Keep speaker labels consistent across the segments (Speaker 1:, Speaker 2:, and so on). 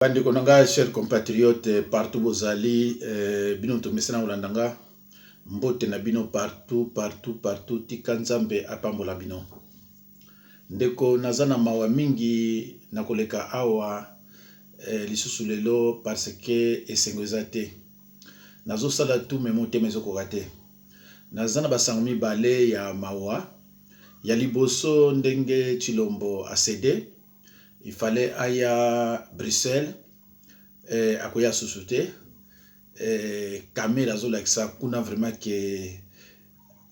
Speaker 1: Bande konanga, chers compatriotes, partout bozali, bino to mesena ulandanga, mbote na bino partout, tika nzambe apambola bino. Ndeko nazana mawa mingi nakoleka awa lisusu lelo parce que esengo ezate. Nazo sala tout me mote mezo kokate. Nazana basango mibale ya mawa, ya liboso ndenge Chilombo a cédé. Il fallait aller à Bruxelles, akoya susute, Kamel azo like ça, kuna vraiment que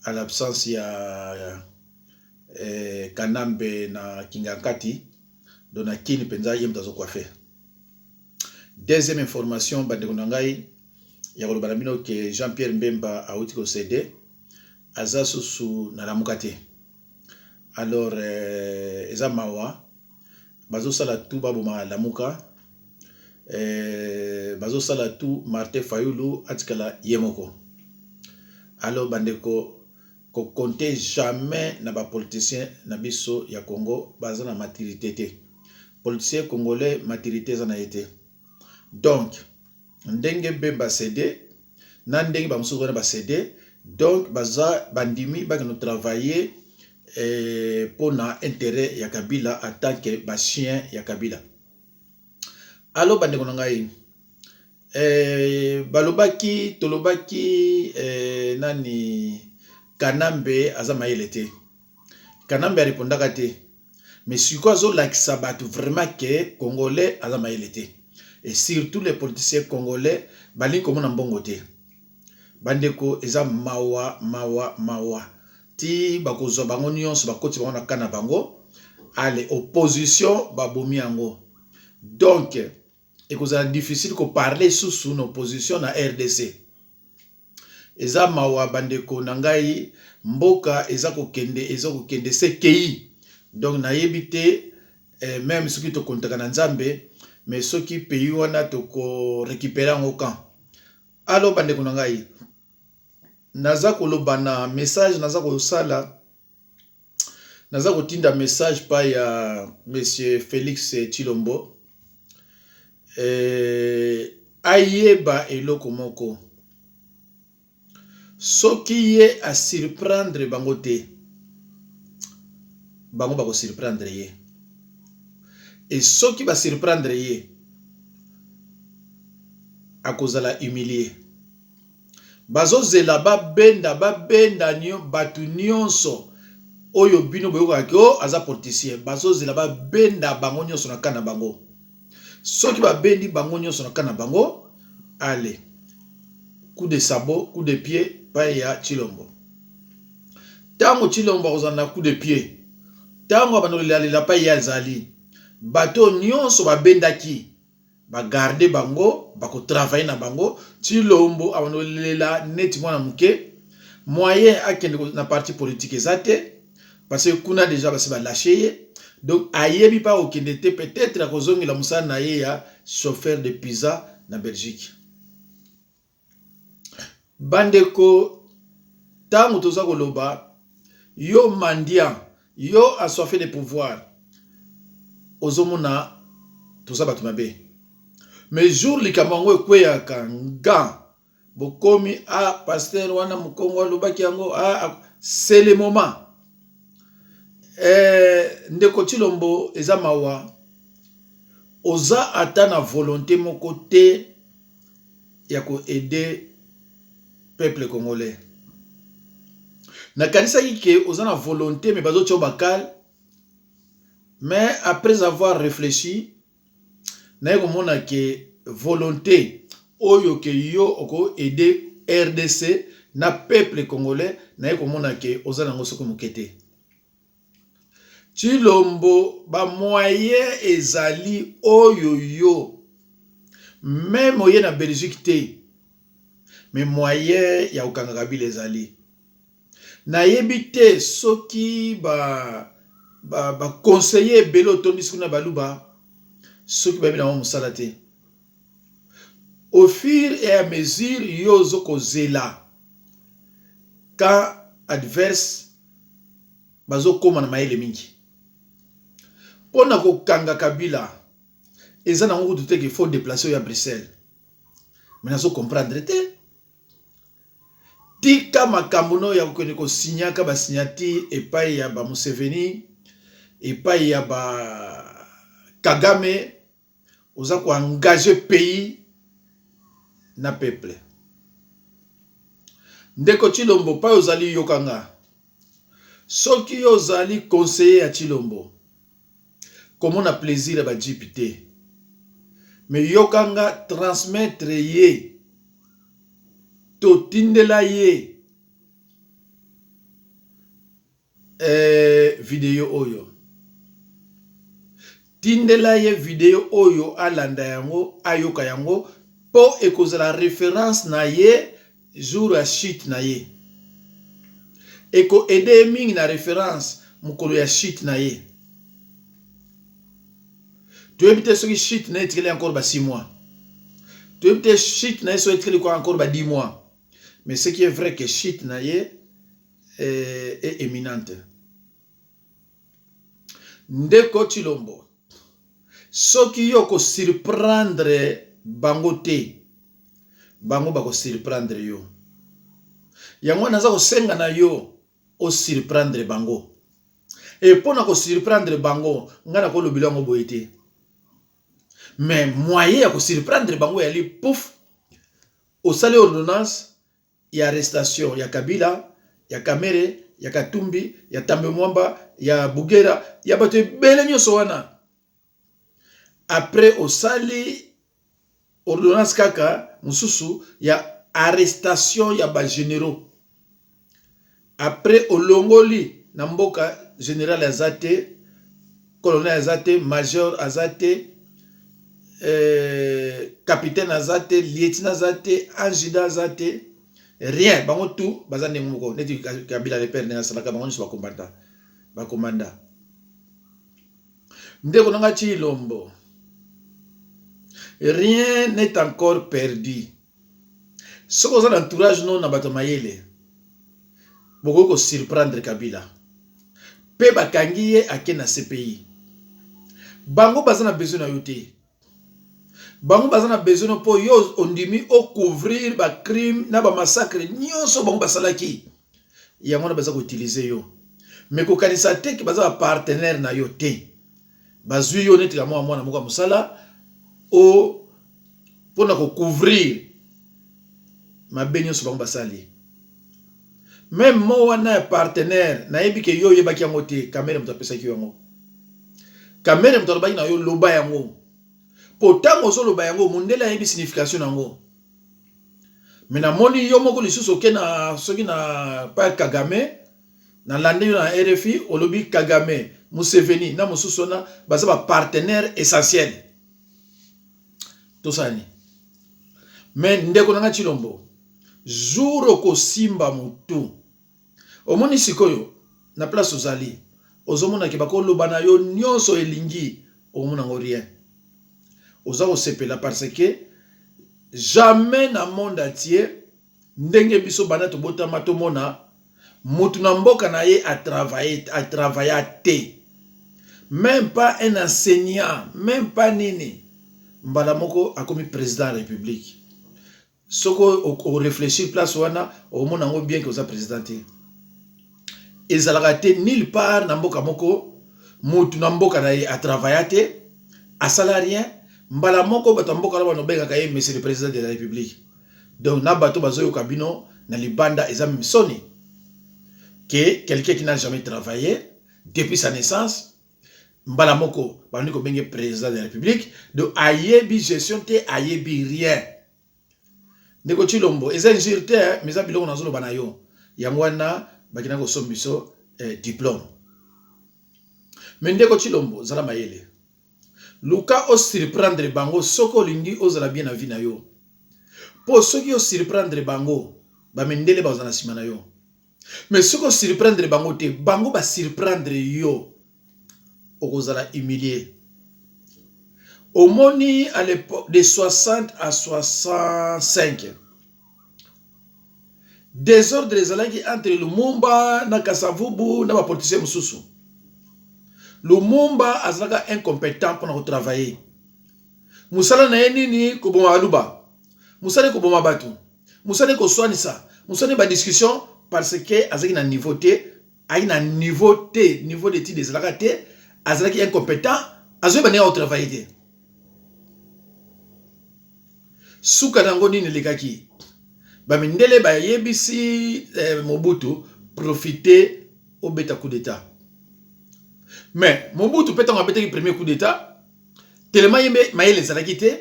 Speaker 1: à l'absence ya Kanambe na Kingakati, dona kini penza yem tazo quoi faire. Deuxième information, bandekonangai, ya kolo banamino que Jean-Pierre Mbemba a outi ko cédé, aza susu na lamukate. Alors, eza mawa, bazo sala tout baboma lamuka, bazo sala tout Martin Fayulu atikala yemoko. Alors bandeko ko compter jamais na ba politicien na biso ya Congo baza na maturité te. Politicien congolais maturité za na été. Donc ndenge Bemba cédé na ndenge ba musuko na ba cédé, donc baza bandimi ba no travailler pour na intérêt ya Kabila en tant que ba chien ya Kabila. Alors bandeko ngai balobaki tolobaki nani Kanambe aza mayele te. Kanambe répondaka te. Mais siko azo lakisa batu vraiment que congolais aza mayele te. Et surtout les politiciens congolais bali komona mbongo te. Bandeko eza mawa. Ti bakozwa bango nyonso bakoti bango na kana bango. Allez, opposition babomi yango. Donc ekozala difficile ko parler sous une opposition na RDC. Eza mawa bandeko nangai mboka eza ko kende CKI. Donc na yebite même ceux qui to kontaka na Nzambe mais ceux qui pays wana to ko récupérer en camp. Alors bandeko nangai naza ko lobana message naza ko sala naza ko tinda message pa ya monsieur Félix Chilombo. Ayeba eloko moko soki ye a surprendre bango te bango bako surprendre ye et soki ba surprendre ye akozala humilié bazo zela benda nyo batu nyonso oyo bino boyoka ko aza politicien bazo zela benda bango nyonso na kana bango. Soki ba bendi bango nyonso na kana bango, allez, coup de sabot, coup de pied, pa ya Chilombo. Tango Chilombo kozana coup de pied, tango abanolila pa ya zali, bato nyonso ba bendaki, ba garder bango, bako travailler na bango, Chilombo abanolila neti mwana muke, moyen akende na parti politique ezate, parce que kuna déjà basi ba lâcher. Donc ayebi pa okende te peut-être a kozongi la musana na ye ya chauffeur de pizza na Belgique. Bandeko tango toza koloba yo mandian yo assoiffé de pouvoir ozomona toza batu mabe. Mais jour likamango ekweyaka nga bokomi pasteur wana mukongo lobaki yango c'est le moment. Ndeko Chilombo eza mawa oza ata na volonté moko te ya ko aider peuple congolais. Na kanisa ke oza na volonté mais bazo tio bakal, mais après avoir réfléchi na yeko mona ke volonté oyo ke yo oko aider RDC na peuple congolais na yeko mona ke oza na ngosoko mokete. Chilombo ba moyen ezali oyo yo même oye na Belgique te mais moyen ya okanga Kabila ezali na yebite soki ba conseiller belo tondisi na baluba soki ba bina musala te au fur et à mesure yo zoko zela ka adverse bazo koma na mayele mingi. Pona ko kanga Kabila Et ça n'a pas douté qu'il faut déplacer à Bruxelles. Mais il faut comprendre. Tika makambuno ya ko signaka ba signati epai ya ba Museveni epai ya ba Kagame oza ko engager pays na peuple. Ndeko Chilombo pa ozali yokanga. Soki ozali conseiller ya Chilombo. Comme on a plaisir à ba député. Mais yokanga transmettre ye to tindela ye video oyo. Tindela ye video oyo alanda yango ayoka yango po ekozala référence na ye jour a shit na ye. Eko ede mingi na référence mukolo ya shit na ye. Tu éviter ce qui shit na etikeli encore ba 6 mois. Tu éviter shit na so etikeli encore ba 10 mois. Mais ce qui est vrai que shit na ye est éminente. Ndeko Chilombo. Soki yoko surprendre bango te. Bango bako surprendre yo. Yango naza ko senga na yo o surprendre bango. Et pona ko surprendre bango ngana ko lobilo ngo boyete. Mais moyen ya ko surprendre bango ya li pouf au salé ordonnance ya arrestation ya Kabila, ya Kamere, ya Katumbi, ya Tambe Mwamba, ya Bugera, ya bato ebele nyonso wana. Après au sali ordonnance kaka mususu ya arrestation ya ba généraux. Après au longoli na mboka général azate, colonel azate, major azate, capitaine azate, lieutenant azate, adjudant azate, rien. Bango tout bazane moko. Neti Kabila le père na salaka bango nso bakomanda. Bakomanda. Ndeko nanga Chilombo. Rien n'est encore perdu. Ce qu'on a entourage non na bato mayele. Boko ko surprendre Kabila. Pe bakangi ye ake na CPI. Bango bazana besoin na yote. Bango bazana besoin po yo ondimi o couvrir ba crime na ba massacre nyonso bango basalaki. Yango na baza ko utiliser yo. Mais ko kanisa te ki baza partenaire na yo te. Bazui yo netika mwana moko musala o pona ko couvrir ma nyonso bango basali. Même mo wana partenaire na yebi ke yo yebaki yango te kamera mto pesa ki yango. Kamera mto baki na yo loba yango. Potango so loba yango mundela yebi signification yango. Mena moni yo moko lisusu ke na soki na pa Kagame na lande na RFI olobi Kagame Museveni na mususu na baza ba partenaire essentiel. Tosani. Mais ndeko nanga Chilombo jour ko simba mutu omoni sikoyo na place ozali ozomona ke bakolo bana yo nyonso elingi omona ngorien ozako sepela parce que jamais na monde entier ndenge biso bana to botama to mona mutu na mboka na ye a travailler te, même pas un enseignant, même pas nini mbala moko akomi président de la République. Soko o réfléchir place wana o mona ngo bien que oza président te. Ezalaka te nulle part na mboka moko mutu na mboka na ye a travailler te, a salarié mbala moko bato mboka na benga kaye monsieur le président de la République. Donc na bato bazoyo kabino na libanda ezami soni que quelqu'un qui n'a jamais travaillé depuis sa naissance mbala moko bandi ko benga président de la République de ayebi gestion te ayebi rien. Ndeko Chilombo eza injurte mais abiloko nazolo bana yo yango wana bakina ko sombiso diplôme. Mais ndeko Chilombo zala mayele luka o surprendre bango soko lingi ozala bien na vie na yo po soki o surprendre bango ba mendele ba ozana sima na yo. Mais soko surprendre bango te bango ba surprendre yo okozala humilié. Au moni à l'époque de 60 à 65. Désordre des alaki entre Lumumba na Kasavubu na ba politicien mususu. Lumumba azalaka incompétent pour travailler. musala na ye nini koboma baluba, musala koboma batu, musala koswanisa, musala ba discussion parce que azaki na niveau te, ayi na niveau te, niveau d'étude ezalaka te, azalaki incompétent, azoyi bani au travailler te. Suka nango nini lekaki, bamindele ba yebisi Mobutu profiter au beta coup d'état. Mais Mobutu peut en abeta le premier coup d'état, tellement yembe mayele ezalaki te,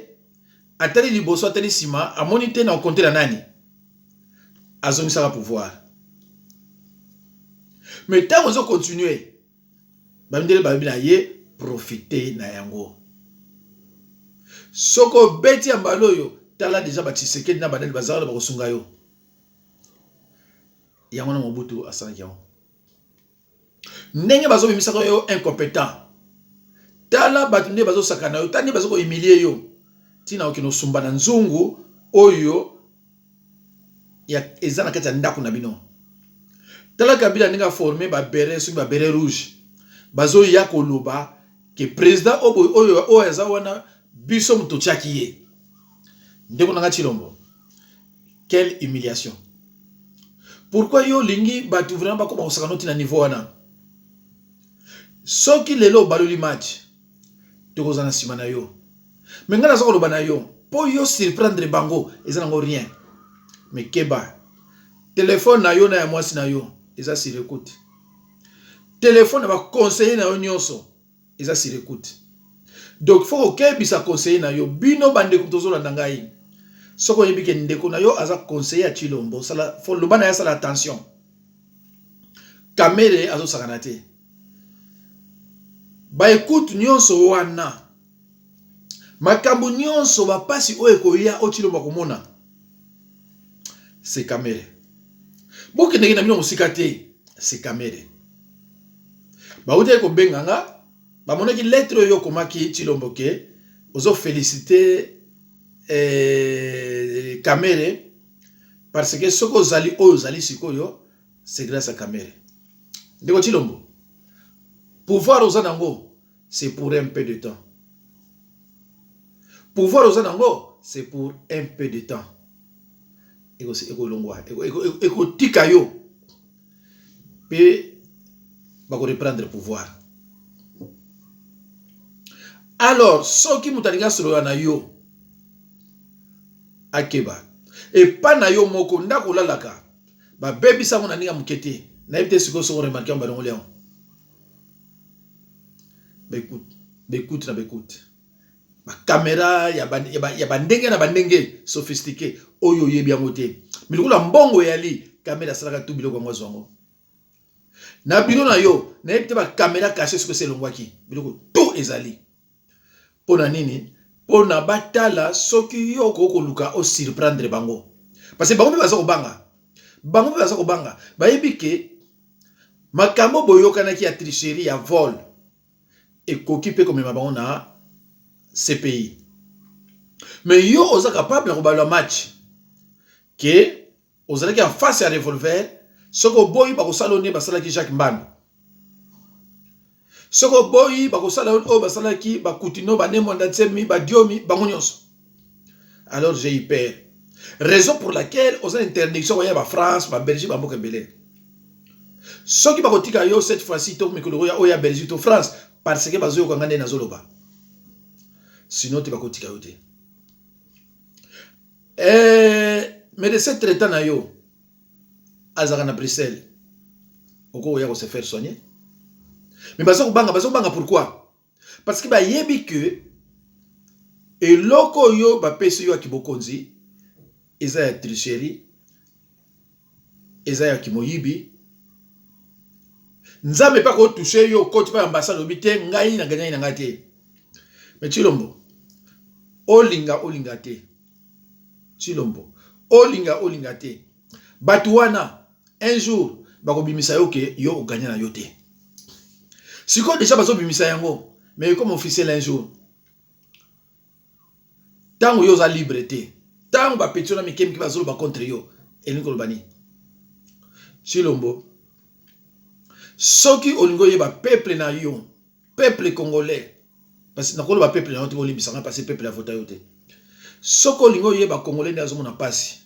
Speaker 1: atali liboso atali sima, amoni te na compter na nani. Azomisaka pouvoir. Mais tant qu'on continue, bamindele babina ye profiter na yango. Soko beti ambaloyo tala déjà Tshisekedi na badali bazala ba kosunga yo. Yango na Mobutu asalaki yango. Ndenge bazo bimisaka yo incompétent. Tala batunde bazo sakana yo, tani bazo ko humilier yo. Tina okino sumba na nzungu oyo ya ezana kati ya ndako na bino. Tala Kabila ninga formé ba beret sur ba beret rouge. Bazo ya koloba ke président oyo eza wana biso muto chaki ye. Ndeko nanga Chilombo. Quelle humiliation. Pourquoi yo lingi batu vraiment ba ko ba sakana tina niveau wana? Soki lelo baloli match tokozana sima na yo. Mais ngana zako loba na yo, po yo surprendre bango, ezana ngo rien. Mais keba. Téléphone na yo na ya mwasi na yo, eza sur écoute. Téléphone na ba conseiller na yo nyonso, eza sur écoute. Donc faut que bisa conseiller na yo, bino bande kutozola ndangai. Soko yebike ndeko na yo aza conseiller a Chilombo, sala faut loba na ya sala attention. Kamere azo sakanate. Ba écoute nyonso wana. Makambo nyonso ba pasi oyo koya o Chilombo komona. C'est Kamere. Boke ndenge na bino musika te, c'est Kamere. Ba uti ko benganga, ba monaki lettre yo komaki Chilombo ke ozo féliciter Kamere parce que soko zali oyo zali sikoyo, c'est grâce à Kamere. Ndeko Chilombo. Pouvoir aux anango, c'est pour un peu de temps. Pouvoir aux anango, c'est pour un peu de temps. Eko longwa, eko tika yo. Pe bako reprendre le pouvoir. Alors, ce qui mutalinga solo na yo akeba. Et pas na yo moko ndako lalaka. Ba baby sa mona ninga mukete. Na yebite siko so remarquer en balongo léon. Bécoute. Ma caméra, ya bandenge na bandenge sophistiqué. Oyo yebi yango te. Milikula mbongo yali, caméra salaka tout biloko ngo zongo. Na bino na yo, na yebite ba caméra caché ce que c'est longwaki. Biloko tout ezali. Pona nini? Pona batala soki yo ko luka o surprendre bango. Parce que bango be baza ko banga. Bango be baza ko banga. Ba yebike makambo boyokanaki ya tricherie ya vol. Et qu'occupé comme maman na CPI. Mais yo osa capable de le match que osa qui en face à revolver soko boy ba ko salone ba salaki Jacques Mbando. Soko boy ba ko salone o ba salaki ba Coutinho ba Nemo Ndatsemi ba Diomi ba ngonyonso. Alors j'ai eu peur. Raison pour laquelle osa interdiction ya ba France, ba Belgique, ba Mboka Belé. Ce qui ba ko tika yo cette fois-ci to mikolo ya o ya Belgique to France. Parce que bazo kangane na zoloba. Sinon tu vas kotika yote. Mais de cette traitant na yo azaka na Bruxelles. Oko ya ko se faire soigner. Mais bazo banga pourquoi? Parce que ba yebi que et loko yo ba pesi yo akibokonzi eza ya tricherie eza ya kimoyibi. Nzambe pa ko toucher yo ko tu pa ambassade obité ngai na gagner na ngate. Mais Chilombo olinga te. Chilombo olinga te. Batuana un jour ba ko bimisa yo ke yo gagner na yo te. Siko déjà bazo bimisa yango mais comme officiel un jour. Tango yo za liberté. Tango ba petona mikem ki bazolo ba contre yo elingo lobani. Chilombo Soki olingo yeba peuple na yo, peuple congolais, parce que nakolo ba peuple na yote bolibisanga parce que peuple la vote yote soko lingo yeba congolais na zo mona passe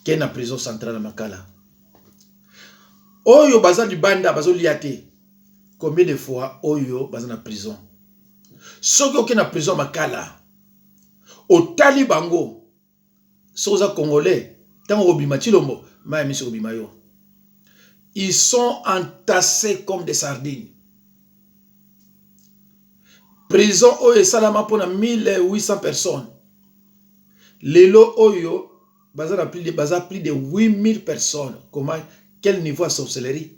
Speaker 1: ke na prison centrale na Makala oyo baza du banda bazo liate combien de fois oyo baza na prison soko ke na prison Makala au talibango soza congolais tango obima Tshilombo ma emi so obima yo ils sont entassés comme des sardines. Prison oyo salama pona 1800 personnes. Lelo oyo baza plus de 8000 personnes. Comment quel niveau de sorcellerie?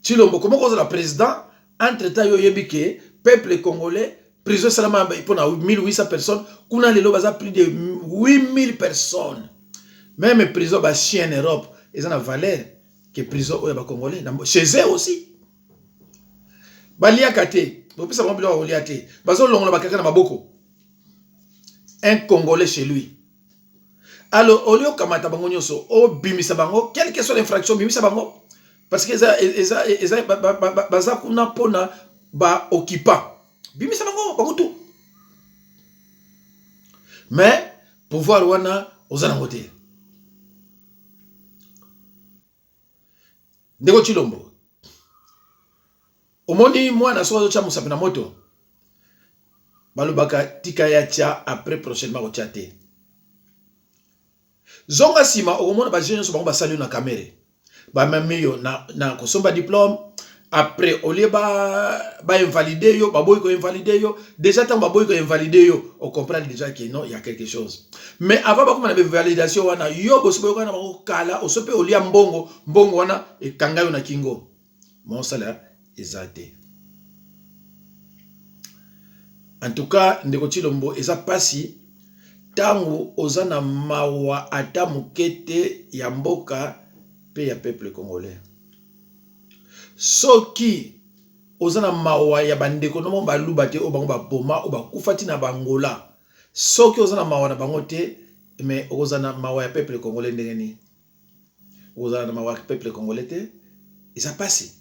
Speaker 1: Tshilombo comment cause la président entre temps yo yebike peuple congolais prison salama pona 1800 personnes kuna lelo baza plus de 8000 personnes. Même prison ba chien en Europe, ils ont la valeur que prison oyo ba congolais chez eux aussi. Balia kate, bopisa mobilo wa oliate. Bazo longola bakaka na maboko. Un congolais chez lui. Alors olio kamata bango nyoso o bimisa bango, quelle que soit l'infraction bimisa bango parce que eza baza kuna pona ba occupant. Bimisa bango tout. Mais pouvoir wana ozana ngote. Ndeko Tshilombo. Omoni mwana sozo cha musapi na moto. Balubaka tika ya tia après prochainement ko tia te. Zonga sima okomona ba jeune so bango basali na kamere. Ba mamiyo na kosomba diplôme après olie ba invalider yo, ba boy ko invalider yo, déjà tant ba boy ko invalider yo, on comprend déjà que non, il y a quelque chose. Mais avant ba kuma na validation wana yo bosobo kana ba kala osope olia mbongo wana e kangayo na kingo. Mon salaire ezate. En tout cas, ndeko Tshilombo eza pasi tangu ozana mawa ata mukete ya mboka pe ya peuple congolais. Soki ozana mawa ya bandeko no ba lubate o bango ba boma o ba kufati na bangola. Soki ozana mawa na bango te mais ozana mawa ya peuple congolais ndengeni. Ozana mawa ya peuple congolais te eza pasi.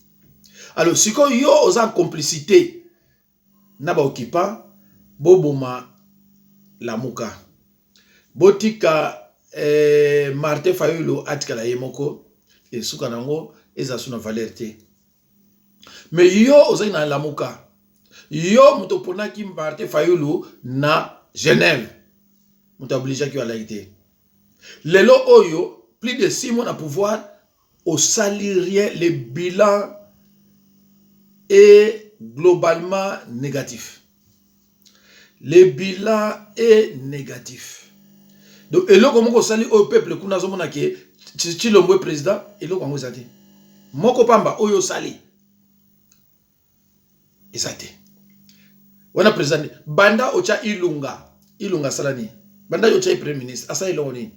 Speaker 1: Alors si ko yo oza complicité na ba occupant boboma la muka botika Martin Fayulu atika la yemoko e suka nango eza suna valeur te. Mais yo oza na la muka yo muto ponaki Martin Fayulu na Genève muto obligé ki wala ite lelo oyo plus de 6 mois na pouvoir au sali rien le bilan est globalement négatif. Le bilan est négatif. Donc, et là, comme on sali au peuple, kuna zomona ke Tshilombo président, et là, comme on zati. Moko pamba, oyo sali. Ezate. Wana président, banda ocha ilunga salani. Banda ocha premier ministre, asa iloni.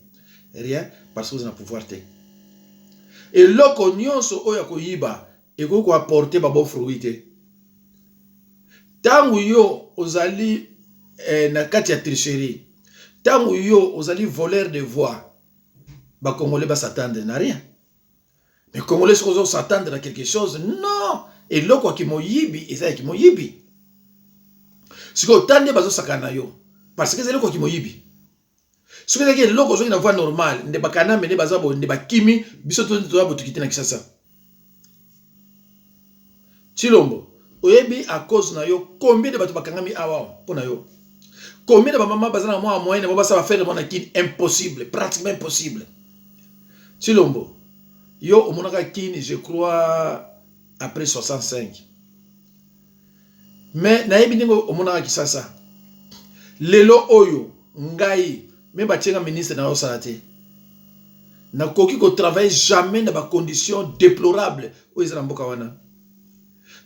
Speaker 1: Rien, parce que vous avez pouvoir te. Et là, qu'on yonso oya koyiba, et qu'on apporter babo fruité. Tangu yo ozali na kati ya tricherie. Tangu yo ozali voleur de voix. Ba Congolais ba s'attendre na rien. Mais Congolais sont s'attendre à quelque chose. Non. Et là quoi qui moyibi, et ça qui moyibi. Ce que tande bazo sakana yo. Parce que c'est là quoi qui moyibi. Ce que c'est là quoi na voix normale, ne bakana mene bazabo ne bakimi biso to botukite na Kinshasa. Tshilombo oyebi à cause na yo combien de bato bakangami awa pona yo combien de maman bazana moi moyen ba ça va faire mon kin impossible pratiquement impossible. Tshilombo yo omonaka kin je crois après 65 mais nayebi ningo omonaka Kinshasa lelo oyo ngai même batenga ministre na osalate na koki ko travailler jamais dans ba conditions déplorables o ezana mboka wana.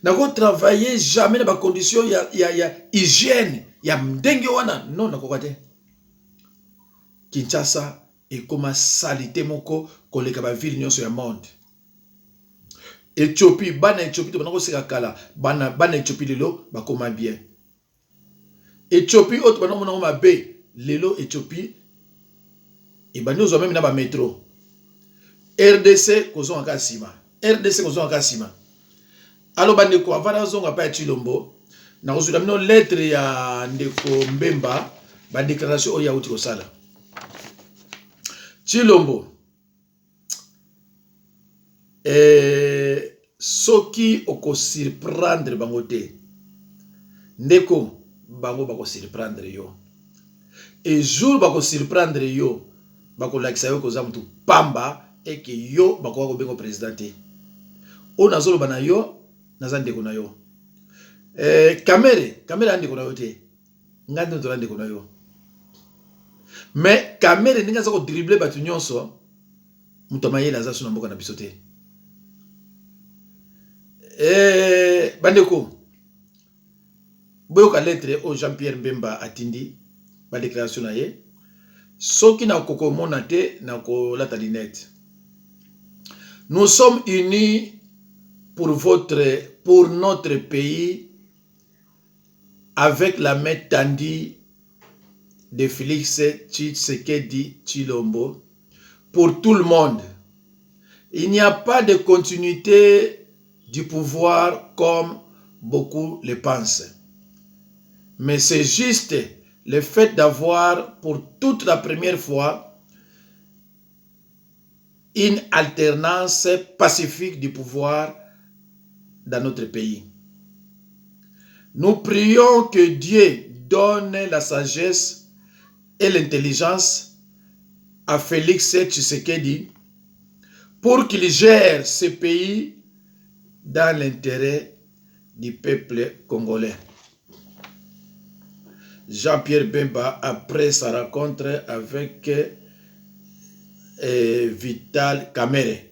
Speaker 1: Nako travailler jamais dans des conditions ya hygiène ya mdenge wana non nako te. Kinshasa et comme salité moko koleka ba ville nyonso ya monde. Éthiopie bana Éthiopie to banako seka kala bana Éthiopie lelo bakoma bien. Éthiopie autre banako na mabe lelo Éthiopie et bano zo même na ba métro. RDC kozo en kasima. RDC kozo en kasima. Alors bandeko avant zonga pa Tshilombo na kozula mino lettre ya ndeko Mbemba ba déclaration oya uti kosala Tshilombo soki oko surprendre bango te ndeko bango bako surprendre yo et jour bako surprendre yo bako lakisa yo koza mutu pamba et que yo bako ko bengo président te o nazolo bana yo naza ndeko na yo kamere ndeko na yo te ngandi ndo ndeko na yo mais kamere ninga za ko dribbler batu nyonso mutu mayela aza suna mboka na biso te bandeko boyoka lettre au Jean-Pierre Mbemba atindi ba déclaration na ye soki na koko mona te na ko lata lunette. Nous sommes unis pour notre pays avec la main tendue de Félix Tshisekedi Tshilombo pour tout le monde. Il n'y a pas de continuité du pouvoir comme beaucoup le pensent. Mais c'est juste le fait d'avoir pour toute la première fois une alternance pacifique du pouvoir dans notre pays. Nous prions que Dieu donne la sagesse et l'intelligence à Félix Tshisekedi pour qu'il gère ce pays dans l'intérêt du peuple congolais. Jean-Pierre Mbemba après sa rencontre avec Vital Kamerhe.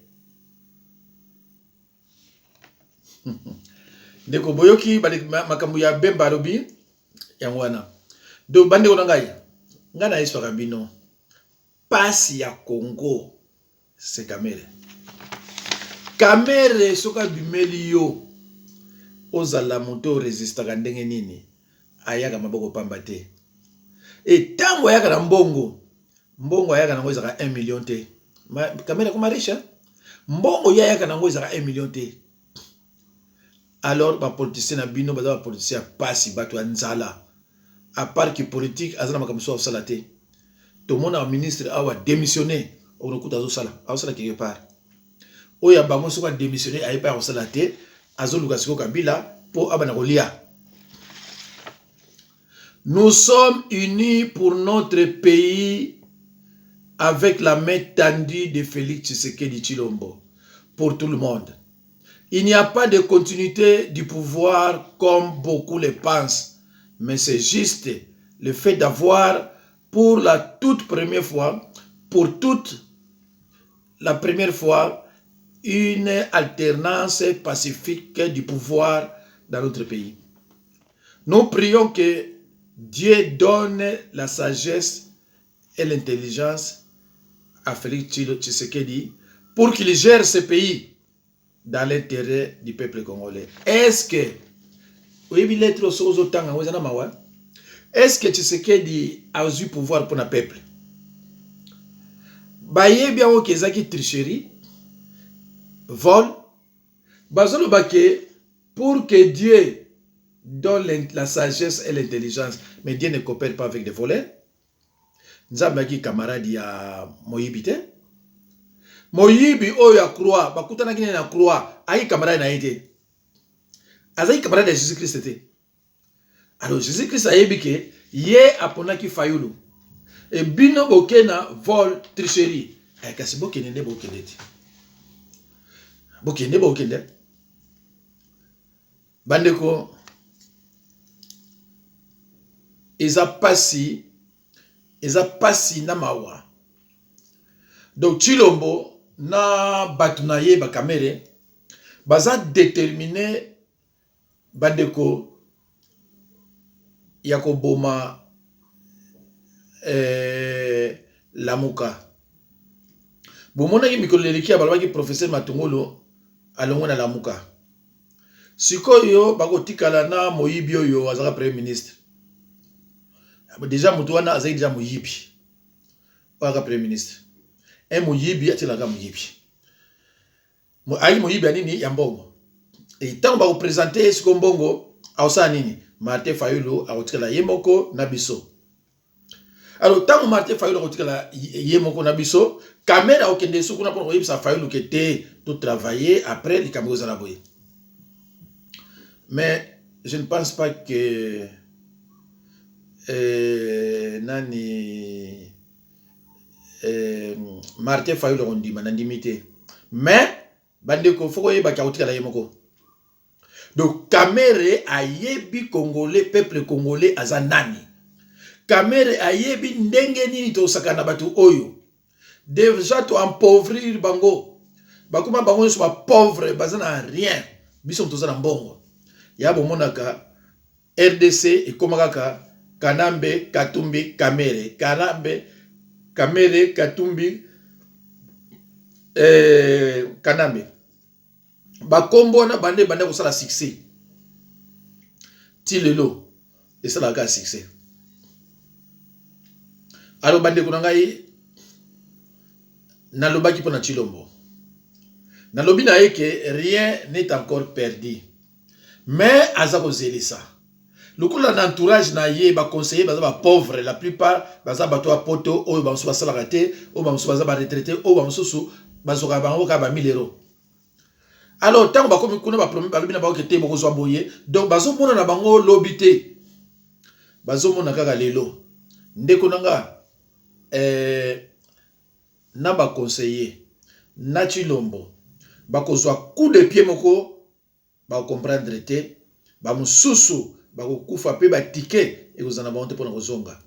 Speaker 1: Ndeko boyoki makambo ya Mbemba lobi yangwana. Do bande ona ngai. Ngana histoire bino. Pasi ya Congo c'est Kamerhe. Kamerhe soka bimeli yo ozala moto resistaka ndenge nini ayaka maboko pamba te. Et tango ayaka na mbongo ayaka na ngozaka 1 million te. Kamerhe kuma riche mbongo ayaka na ngozaka 1 million te. Alors ba politicien na bino ba politicien pasi bato nzala à part que politique azana makambo so sala te. To mona ministre awa démissionné onokuta zo sala quelque part. Oya bango soka démissionné ayi pa sala te azoluka siko Kabila po abana kolia. Nous sommes unis pour notre pays avec la main tendue de Félix Tshisekedi Tshilombo pour tout le monde. Il n'y a pas de continuité du pouvoir comme beaucoup le pensent, mais c'est juste le fait d'avoir pour la toute première fois, une alternance pacifique du pouvoir dans notre pays. Nous prions que Dieu donne la sagesse et l'intelligence à Félix Tshisekedi pour qu'il gère ce pays dans l'intérêt du peuple congolais. Est-ce que Tshisekedi a eu pouvoir pour le peuple? Baye bien au kezaki tricherie, vol, bazolo bake pour que Dieu donne la sagesse et l'intelligence, mais Dieu ne coopère pas avec des voleurs. Nzambaki camarade ya Moyibi te. Moyibi oya croix, bakutana kine na croix, ayi camarade na yete. Azayi camarade de Jésus-Christ te. Alors Jésus-Christ a yebike ye aponaki fayulu. Et bino bokena vol tricherie. Ay kasi bokene ne bokene te. Bokene. Bandeko eza pasi na mawa. Donc Tshilombo na batunaye ba Kamerhe baza déterminé bandeko ya koboma Lamuka. Bomona ki mikolo leleki balobaki professeur Matungulu alongo na Lamuka. Sikoyo bako tikala na Moyibi oyo azaka premier ministre. Déjà mutu wana azali déjà Moyibi. Waka premier ministre. Un Moyibi atilaka Moyibi. Ayi Moyibi anini ya mbongo. Et tant ba représenter siko mbongo awsa nini Martin Fayulu akotikala yemoko na biso. Alors tant que Martin Fayulu akotikala yemoko na biso, caméra okende so kuna pour yebisa Fayulu que te tout travailler après les caméras za boye. Mais je ne pense pas que Martin Fayulu ondima na ndimité. Mais bandeko foko yeba akotikala yemoko. Donc Kamere ayebi Congolais, peuple congolais aza nani. Kamere ayebi ndenge nini to sakana batu oyo. Déjà to empauvrir bango. Bakuma bango so ba pauvre, bazana rien. Biso mtoza na mbongo. Ya bomonaka RDC ekomaka Kanambe, Katumbi, Kamere. Kanambe, Kamere, Katumbi, Kanambe. Bakombo na bande ko sala succès. Ti lelo et ça la succès. Alors bande ko ngai na lobaki pona Chilombo. Na lobi na que rien n'est encore perdu. Mais azako zeli ça. Le coup l'entourage na ye ba conseiller ba pauvre la plupart baza bato a poto o ba so sala raté o ba so ba retraité o ba so ba so ka ba 1000 euros. Alors tant que comme kuna ba problème ba bina ba okete boko zo boye donc bazo mona na bango lobité bazo mona kaka lelo ndeko nanga na ba conseiller na Chilombo ba kozwa coup de pied moko ba comprendre te ba mususu ba kokufa pe ba ticket et vous en avez honte pour kozonga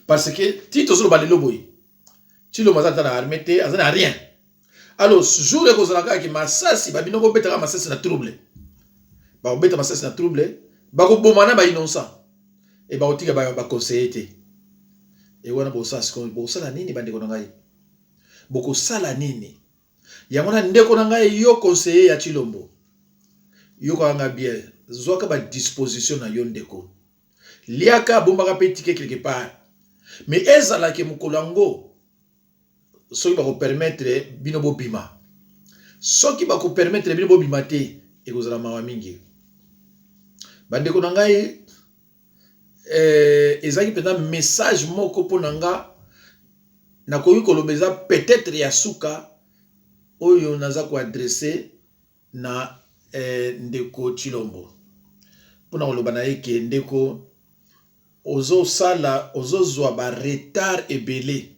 Speaker 1: parce que tito zo ba lelo boye Chilombo azata na armée te azana rien. Alors, jour où vous avez masasi, babino ko betaka masasi na trouble. Ba ko beta masasi na trouble, ba ko bomana ba innocent. Et ba otika ba conseiller te. Et wana bo sala nini bande ko ngai. Boko sala nini. Ya mona ndeko na ngai yo conseiller ya Chilombo. Yo ko nga bien, zoka ba disposition na yo ndeko. Liaka bomba ka petike quelque part. Mais ezala ke mukolango ce qui va vous permettre binobo bima. Ce qui va vous permettre binobo bima te et vous allez mawa mingi. Bande ko nangai ezaki peut-être message moko po nanga na koyi kolobeza peut-être ya suka oyo naza ko adresser na ndeko Chilombo. Pona koloba na yeke ndeko ozo sala ozo zwa ba retard ebele.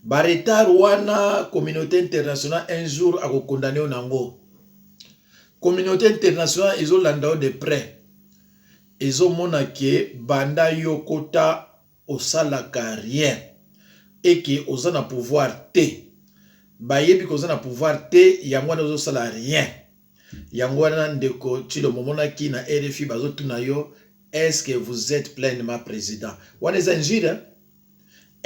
Speaker 1: Baretar wana communauté internationale un jour a condamné au Nango. Communauté internationale ils ont landao de près. Ils ont monake banda yokota au salaka rien et que aux na pouvoir te. Bayebi ko na pouvoir te yangwana ozo sala rien. Yangwana ndeko Chilombo monaki na RFI bazo tuna yo est-ce que vous êtes pleinement président? Wana zanjira.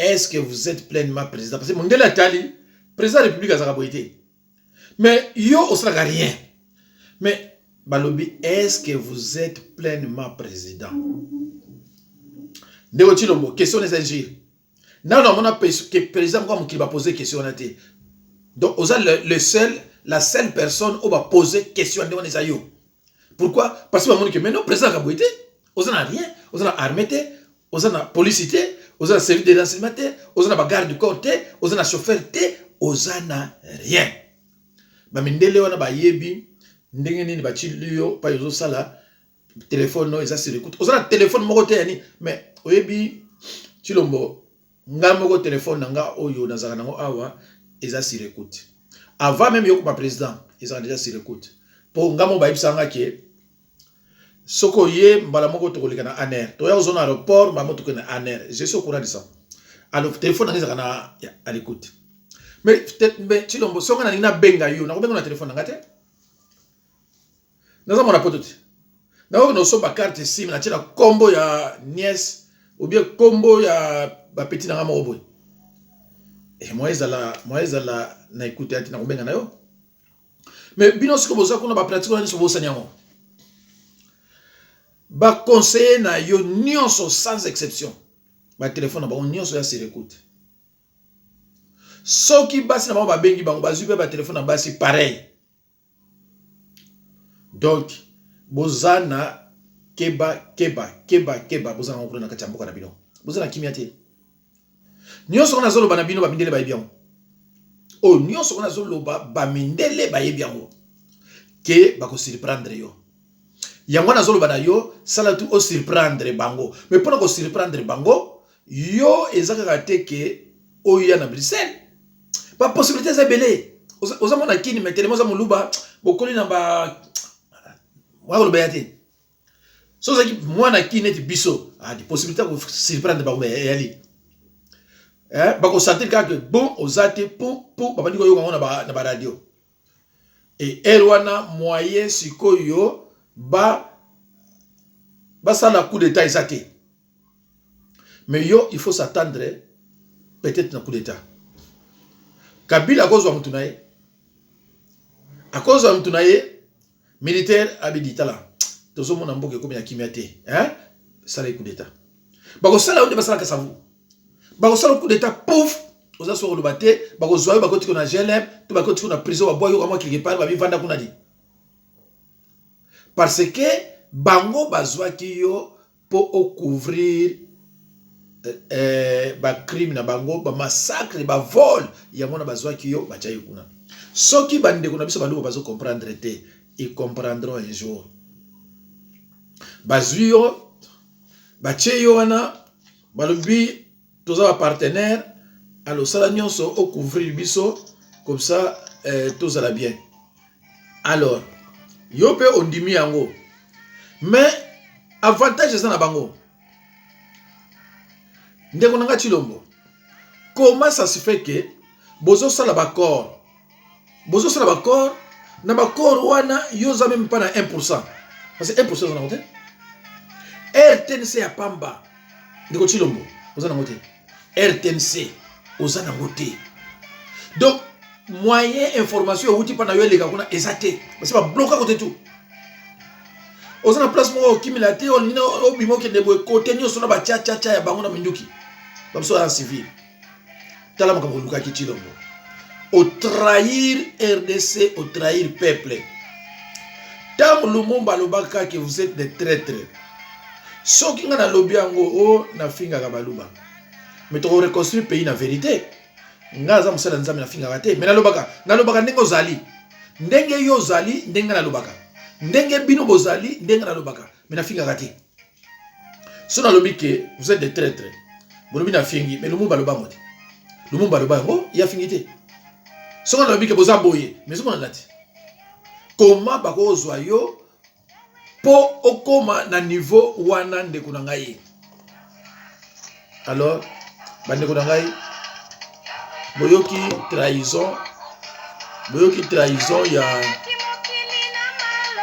Speaker 1: Est-ce que vous êtes pleinement président? Parce que mon Tali, président de la République a Zaraboïté. Mais yo osaka rien. Mais Balobi, est-ce que vous êtes pleinement président? Ndeko Chilombo, question des injures. Non, on a que président comme qui va poser question à té. Donc, on a la seule personne qui va poser question à des ayo. Pourquoi? Parce que on que maintenant président Zaraboïté, on a rien, on a armée, on a policité. Aux a servi de renseignement, aux a garde du corps, aux a chauffeur, aux a rien. Bamindele wana ba yebi, ndenge nini ba chilio, pa yozo sala, téléphone no, ils a sur écoute. Aux a téléphone moko te yani, mais oyebi, Chilombo, nga moko téléphone nga oyo nazaka nango awa, ils a sur écoute. Avant même yoko ma président, ils a déjà sur écoute. Pour nga mo ba yebisa nga ke, soko ye mbala moko tokoleka na aner to ya ozona aéroport mbala moko tokoleka na aner je suis au courant de ça. Alors téléphone nanga na à l'écoute mais Chilombo songa na nina benga yo na ko benga na téléphone nanga te naza mona poto te na ko no so ba carte sim na tina combo ya nièce ou bien combo ya ba petit nanga moko boy et moi ezala na écoute ati na ko benga na yo mais bino siko boza kuna ba pratique na so bosa nyango. Ba conseiller na yo nyonso sans exception. Ba téléphone na ba nyonso ya sur écoute. Soki basi na ba bengi bango ba zupe ba téléphone na basi pareil. Donc bozana keba bozana ngokuna na kati mboka na bino bozana kimia te nyonso kona zolo bana bino bamindele ba yebiango o nyonso kona zolo bamindele ba yebiango ke bako surprendre yo yango na zolo bana yo sala tu o surprendre bango mais pona ko surprendre bango yo ezaka te ke o ya na Bruxelles pas possibilité za belé oza mona kini metele moza moluba bokoli na ba wa lo bayate so za ki mwana kini ti biso di possibilité ko surprendre bango yali bako sentir ka que bon ozate pour babandi ko yo na ba radio et erwana moyen sikoyo ba ça la coup d'état isate mais yo il faut s'attendre peut-être na coup d'état Kabila à cause de Moutunaye à cause de Moutunaye militaire abidita là tozo mona mboke comme ya kimiate ça le coup d'état bako sala onde basala kasavu bako sala coup d'état pouf oza so lo baté bako zoyo bako tiko na GLM to bako tiko na prison wa boyo kama quelque part ba bi vanda kuna di parce que bango bazwa ki yo pour couvrir ba crime na bango ba massacre ba vol yango na bazwa ki yo ba chayo kuna soki bande kuna biso baluko bazo comprendre te ils comprendront un jour bazwi yo ba cheyo wana balubi toza ba partenaire alors sala nyonso o couvrir biso comme ça toza la bien alors yo pe ondimi yango mais avantage ça na bango ndeko nanga Chilombo comment ça se fait que bozo sala ba corps na ba corps wana yo za même pas na 1% parce que 1% na côté RTNC ya pamba ndeko Chilombo oza na côté RTNC oza na côté donc moyen information outi pa na yo leka kuna ezate parce que ba bloquer côté tout oza na place mo kimilate on nina obimo ke debo côté nyoso na ba cha ya bango na minduki comme ça en civil tala makambo luka ki Chilombo au trahir RDC au trahir peuple tam Lumumba lobaka que vous êtes des traîtres soki nga na lobiango o na finga ka baluba mais to reconstruire pays na vérité nga za musala nzambe na finga kate mais na lobaka ndenge ozali ndenge yo zali ndenge na lobaka ndenge bino bozali ndenge na lobaka mais na finga kate so na lobi que vous êtes des traîtres bolobi na fingi mais Lumumba loba moti Lumumba loba ngo ya fingité so na lobi que boza boye mais so na lati comment bako ozwa yo po okoma na niveau wana ndeko na ngai alors bandeko na ngai boyoki trahison ya